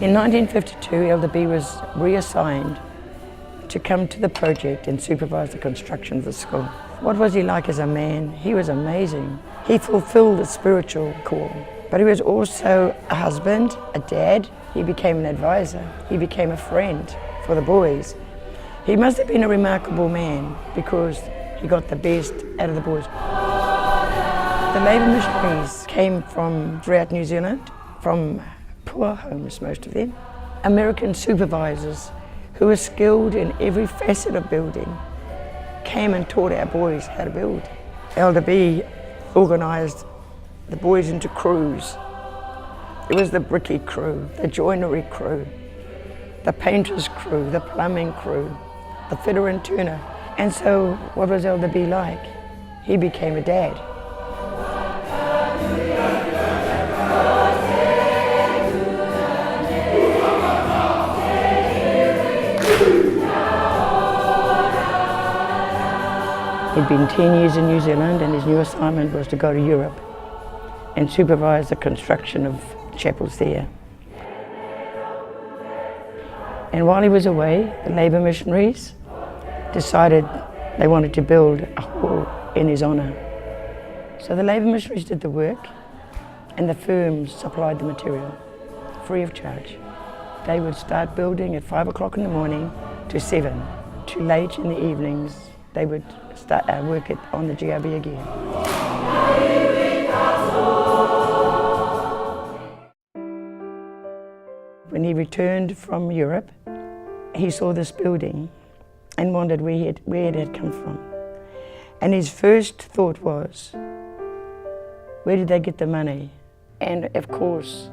In 1952, Elder B was reassigned to come to the project and supervise the construction of the school. What was he like as a man? He was amazing. He fulfilled the spiritual call, but he was also a husband, a dad. He became an advisor. He became a friend for the boys. He must have been a remarkable man because he got the best out of the boys. The labour missionaries came from throughout New Zealand, from poor homes, most of them. American supervisors who were skilled in every facet of building came and taught our boys how to build. Elder B organised the boys into crews. It was the bricky crew, the joinery crew, the painter's crew, the plumbing crew, the fitter and turner. And so what was Elder B like? He became a dad. He'd been 10 years in New Zealand and his new assignment was to go to Europe and supervise the construction of chapels there. And while he was away, the labour missionaries decided they wanted to build a hall in his honour. So the labour missionaries did the work and the firms supplied the material, free of charge. They would start building at 5 o'clock in the morning to 7. Too late in the evenings, they would start work on the GRB again. When he returned from Europe, he saw this building and wondered where it had come from. And his first thought was, where did they get the money? And of course,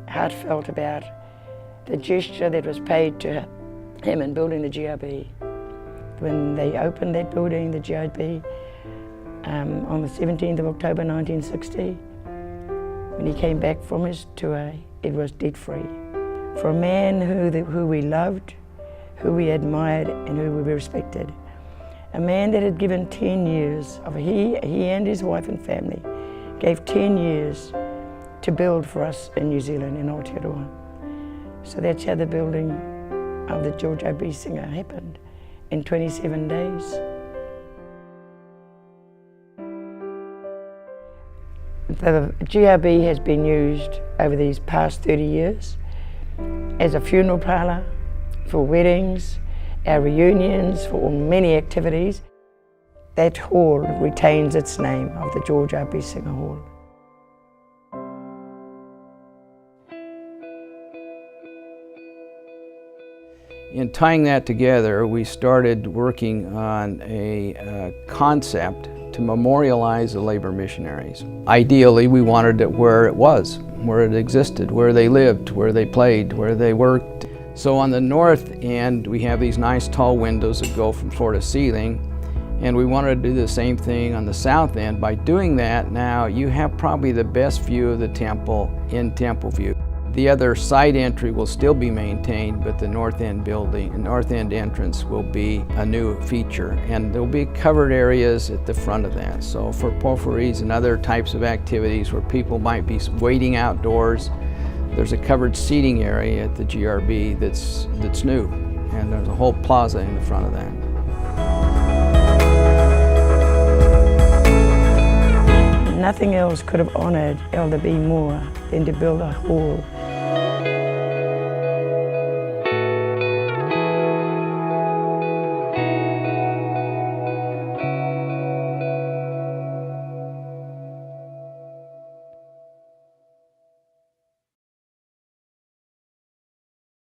heartfelt about the gesture that was paid to him in building the GRB. When they opened that building, the GRB, on the 17th of October 1960, when he came back from his tour, it was debt-free. For a man who we loved, who we admired and who we respected. A man that had given 10 years, he and his wife and family gave 10 years to build for us in New Zealand, in Aotearoa. So that's how the building of the George R.B. Singer happened in 27 days. The GRB has been used over these past 30 years as a funeral parlour, for weddings, our reunions, for many activities. That hall retains its name of the George R.B. Singer Hall. In tying that together, we started working on a concept to memorialize the labor missionaries. Ideally, we wanted it where it was, where it existed, where they lived, where they played, where they worked. So on the north end, we have these nice tall windows that go from floor to ceiling, and we wanted to do the same thing on the south end. By doing that, now you have probably the best view of the temple in temple view. The other side entry will still be maintained, but the north end entrance will be a new feature, and there'll be covered areas at the front of that. So for porphyries and other types of activities where people might be waiting outdoors, there's a covered seating area at the GRB that's new, and there's a whole plaza in the front of that. Nothing else could have honoured Elder B more than to build a hall